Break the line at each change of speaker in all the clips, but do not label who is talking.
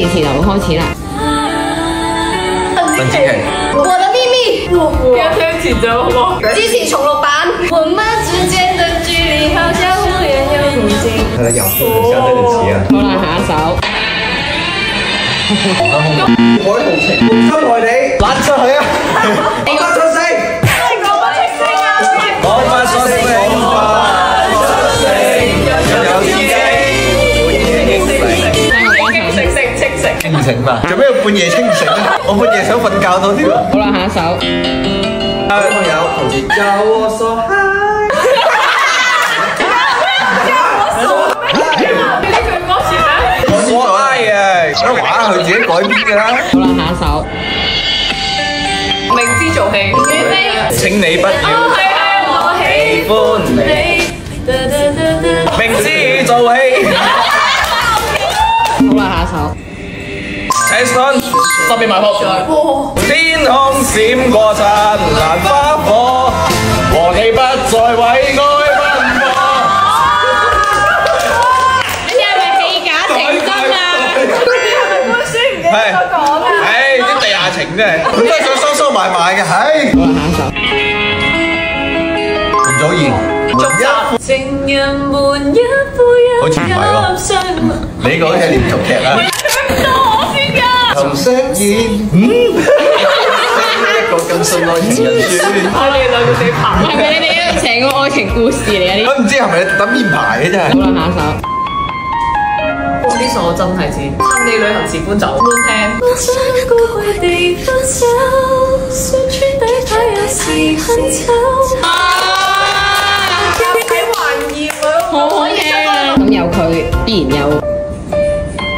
詞就會開始啦。
鄧紫棋。
我的秘密。
要聽前奏好冇？
激情重錄版。我們之間的距離好像忽遠又不近。
佢嘅油都很像這個詞啊。
好啦，下一首。
海豪情，深愛你，攬出去啊！我不出聲，
我不出聲啊！
我不出聲，清醒嘛？做咩要半夜清醒啊？我半夜想瞓覺多啲喎。
好啦，下一首。
朋友，同時有我所嗨。畫佢自己改編嘅啦。
好啦，下一首。
明知做戲，
請你不要
我喜
歡你，明知做戲。
好啦，下一首。
Jason，十面埋伏。天空閃過燦爛花火，和你不再為愛奔波。
你係咪戲假情真啊？
係，唉，啲地下情真係，佢都係想收收埋埋嘅，唉。
好啦，下一首。
容祖兒，
情人們一步一
好似唔係喎，你嗰個係連續劇啊。同相見，一個咁信愛情人書。
我哋兩個死拍。
係咪你哋成個愛情故事嚟啊？呢
我唔知係咪你特登編排嘅真係。
好啦，下一首。
呢首我真係知，趁你旅行時搬走，搬聽。
好好聽啊！咁有佢，必然有。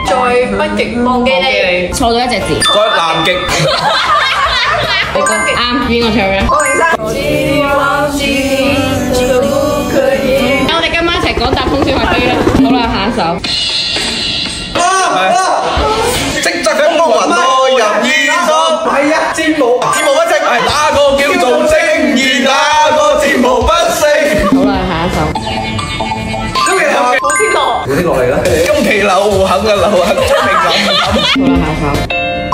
再不極忘記你，
錯咗一隻字。
再南極。
啱，邊個唱嘅？
郭榮山。
我哋今晚一齊講搭風雪去飛啦。好啦，下一首。
即刻喺風雲內人現身。係啊，戰無不勝。係哪個叫做正義？哪個戰無不勝？
好啦，下一首。
古天樂。
古天樂嚟啦。中期流行嘅流行，中期流行。
好啦，下一首。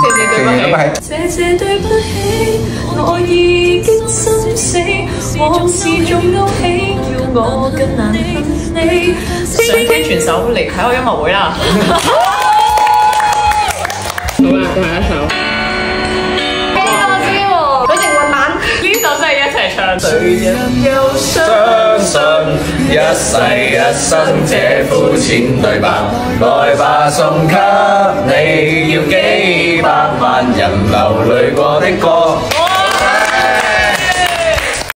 謝謝對不起。
謝謝對不起，我已經心死，往事仲勾起，叫我更難恨你。
上天全手嚟睇我音樂會啦！
好啦，下一首。
呢個我知喎，佢情運版。
呢首真係一齊唱。
誰人又相信一世一生這膚淺對白？來吧，送給你，要幾百萬人流淚過的歌。